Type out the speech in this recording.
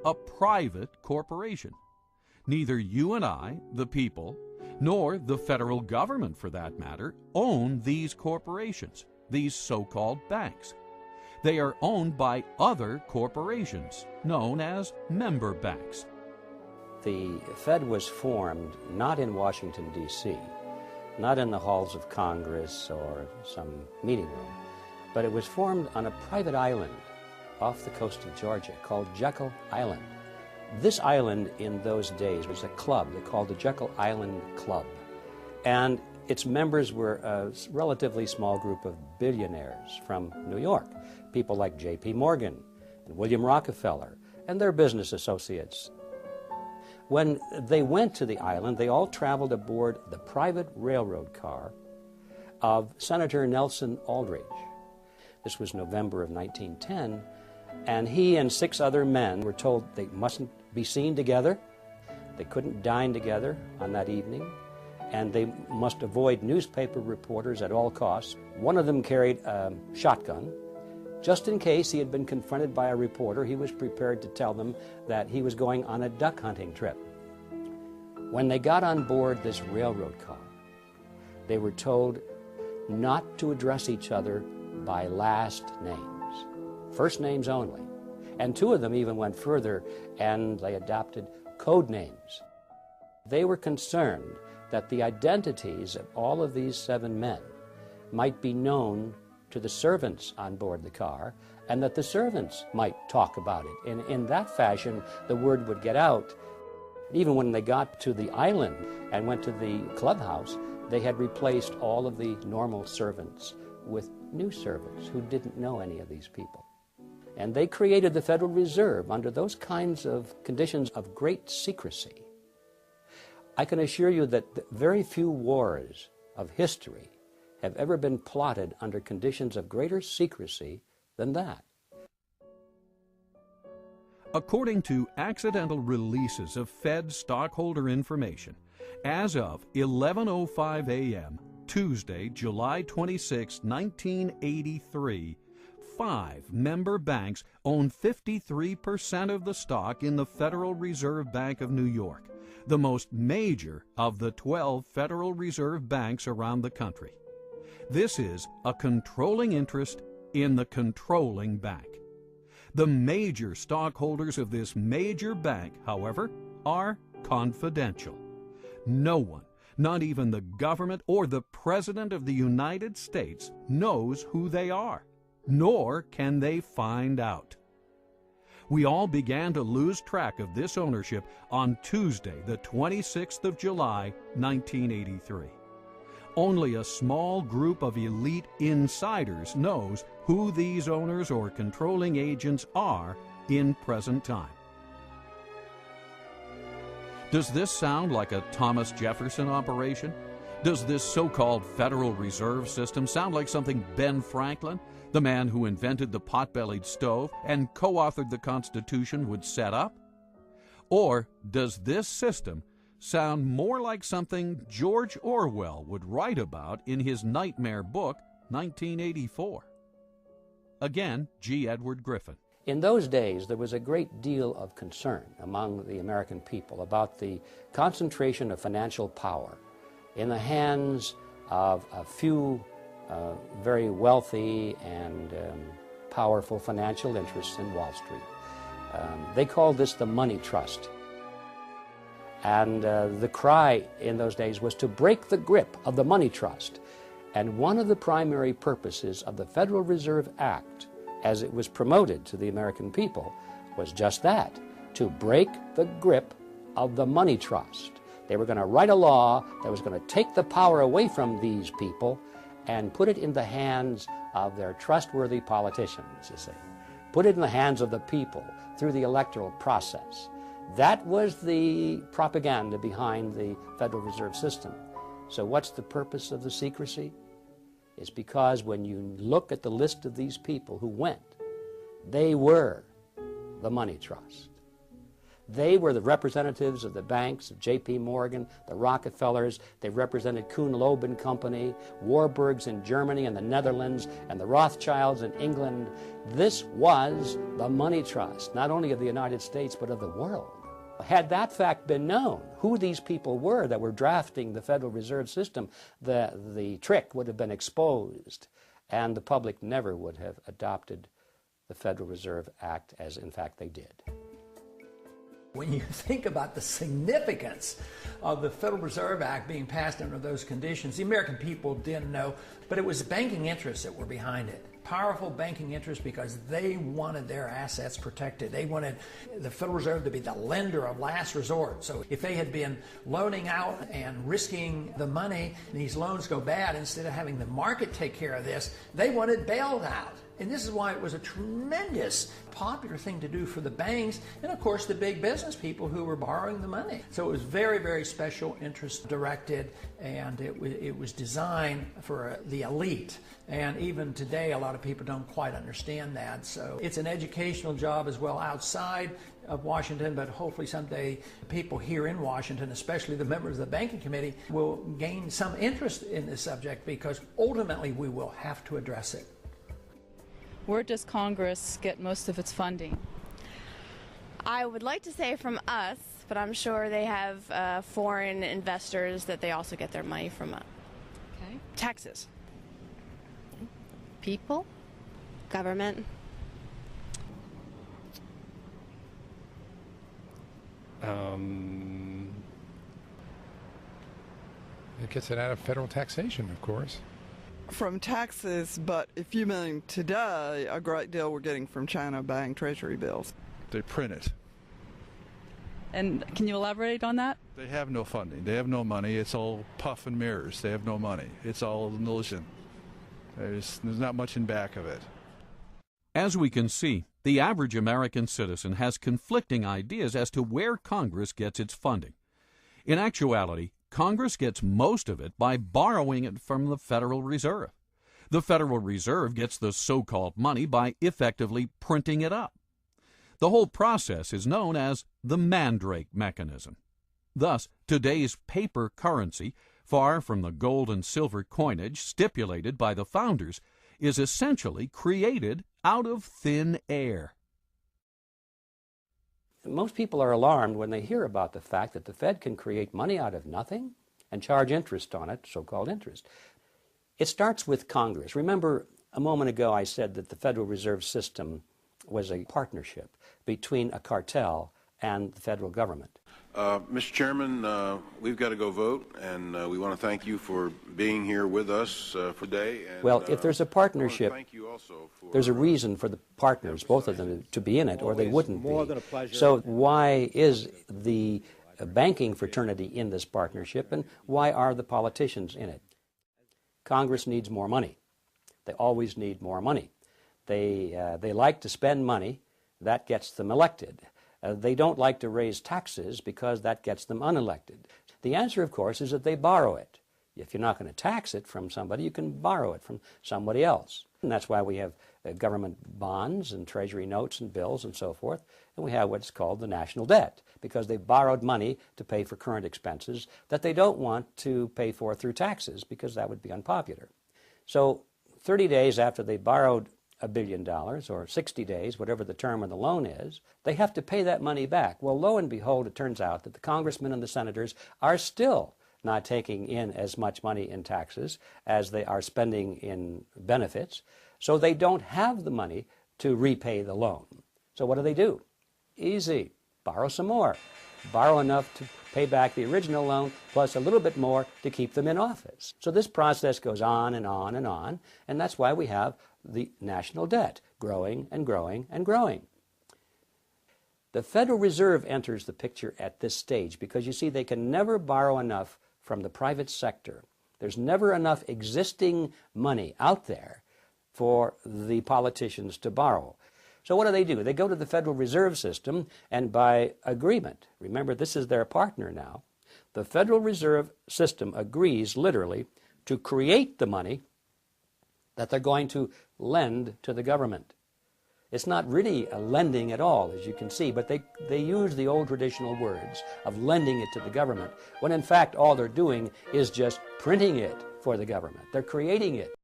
a private corporation. Neither you and I, the people, nor the federal government for that matter, own these corporations, these so-called banks. They are owned by other corporations, known as member banks. The Fed was formed not in Washington, D.C., not in the halls of Congress or some meeting room, but it was formed on a private island off the coast of Georgia called Jekyll Island. This island in those days was a club they called the Jekyll Isalnd Club, and its members were a relatively small group of billionaires from New York, people like J.P. Morgan and William Rockefeller and their business associates. When they went to the island, they all traveled aboard the private railroad car of Senator Nelson Aldrich. This was November of 1910, and he and 6 other men were told they mustn't be seen together, they couldn't dine together on that evening, and they must avoid newspaper reporters at all costs. One of them carried a shotgun. Just in case he had been confronted by a reporter, he was prepared to tell them that he was going on a duck hunting trip. When they got on board this railroad car, they were told not to address each other by last names, first names only. And 2 of them even went further and they adopted code names. They were concerned that the identities of all of these 7 men might be known to the servants on board the car, and that the servants might talk about it. And in that fashion, the word would get out. Even when they got to the island and went to the clubhouse, they had replaced all of the normal servants with new servants who didn't know any of these people. And they created the Federal Reserve under those kinds of conditions of great secrecy. I can assure you that very few wars of history have ever been plotted under conditions of greater secrecy than that. According to accidental releases of Fed stockholder information, as of 11:05 a.m., Tuesday, July 26, 1983, 5 member banks own 53% of the stock in the Federal Reserve Bank of New York, the most major of the 12 Federal Reserve banks around the country. This is a controlling interest in the controlling bank. The major stockholders of this major bank, however, are confidential. No one, not even the government or the President of the United States, knows who they are, nor can they find out. We all began to lose track of this ownership on Tuesday, the 26th of July, 1983. Only a small group of elite insiders knows who these owners or controlling agents are in present time. Does this sound like a Thomas Jefferson operation? Does this so-called Federal Reserve System sound like something Ben Franklin, the man who invented the pot-bellied stove and co-authored the Constitution, would set up? Or does this system sound more like something George Orwell would write about in his nightmare book, 1984? Again, G. Edward Griffin. In those days, there was a great deal of concern among the American people about the concentration of financial power in the hands of a few very wealthy and powerful financial interests in Wall Street. They called this the money trust. And the cry in those days was to break the grip of the money trust. And one of the primary purposes of the Federal Reserve Act, as it was promoted to the American people, was just that, to break the grip of the money trust. They were going to write a law that was going to take the power away from these people and put it in the hands of their trustworthy politicians, you see. Put it in the hands of the people through the electoral process. That was the propaganda behind the Federal Reserve System. So what's the purpose of the secrecy? It's because when you look at the list of these people who went, they were the money trust. They were the representatives of the banks, of J.P. Morgan, the Rockefellers. They represented Kuhn Loeb and Company, Warburgs in Germany and the Netherlands, and the Rothschilds in England. This was the money trust, not only of the United States, but of the world. Had that fact been known, who these people were that were drafting the Federal Reserve System, the trick would have been exposed, and the public never would have adopted the Federal Reserve Act as, in fact, they did. When you think about the significance of the Federal Reserve Act being passed under those conditions, the American people didn't know, but it was banking interests that were behind it. Powerful banking interests, because they wanted their assets protected. They wanted the Federal Reserve to be the lender of last resort. So if they had been loaning out and risking the money, and these loans go bad, instead of having the market take care of this, they wanted bailed out. And this is why it was a tremendous popular thing to do for the banks and, of course, the big business people who were borrowing the money. So it was very, very special interest directed, and it was designed for the elite. And even today, a lot of people don't quite understand that. So it's an educational job as well outside of Washington, but hopefully someday people here in Washington, especially the members of the Banking Committee, will gain some interest in this subject, because ultimately we will have to address it. Where does Congress get most of its funding? I would like to say from us, but I'm sure they have foreign investors that they also get their money from. Okay. Taxes. People? Government? It gets it out of federal taxation, of course. From taxes, but if you mean today, a great deal we're getting from China buying treasury bills. They print it. And can you elaborate on that? They have no funding. They have no money. It's all puff and mirrors. They have no money. It's all an illusion. There's not much in back of it. As we can see, the average American citizen has conflicting ideas as to where Congress gets its funding. In actuality, Congress gets most of it by borrowing it from the Federal Reserve. The Federal Reserve gets the so-called money by effectively printing it up. The whole process is known as the Mandrake mechanism. Thus, today's paper currency, far from the gold and silver coinage stipulated by the founders, is essentially created out of thin air. Most people are alarmed when they hear about the fact that the Fed can create money out of nothing and charge interest on it, so-called interest. It starts with Congress. Remember, a moment ago I said that the Federal Reserve System was a partnership between a cartel and the federal government. Mr. Chairman, we've got to go vote, and we want to thank you for being here with us for today. And, well, if there's a partnership, there's a reason for the partners, both of them, to be in it, or they wouldn't be. So why is the banking fraternity in this partnership, and why are the politicians in it? Congress needs more money. They always need more money. They like to spend money. That gets them elected. They don't like to raise taxes because that gets them unelected. The answer, of course, is that they borrow it. If you're not going to tax it from somebody, you can borrow it from somebody else. And that's why we have government bonds and treasury notes and bills and so forth. And we have what's called the national debt, because they've borrowed money to pay for current expenses that they don't want to pay for through taxes, because that would be unpopular. So 30 days after they borrowed $1 billion, or 60 days, whatever the term of the loan is, they have to pay that money back. Well, lo and behold, it turns out that the congressmen and the senators are still not taking in as much money in taxes as they are spending in benefits, so they don't have the money to repay the loan. So what do? Easy. Borrow some more. Borrow enough to pay back the original loan, plus a little bit more to keep them in office. So this process goes on and on and on, and that's why we have the national debt growing and growing and growing. The Federal Reserve enters the picture at this stage because, you see, they can never borrow enough from the private sector. There's never enough existing money out there for the politicians to borrow. So what do? They go to the Federal Reserve System, and by agreement, remember this is their partner now, the Federal Reserve System agrees literally to create the money that they're going to lend to the government. It's not really a lending at all, as you can see, but they use the old traditional words of lending it to the government, when in fact all they're doing is just printing it for the government. They're creating it.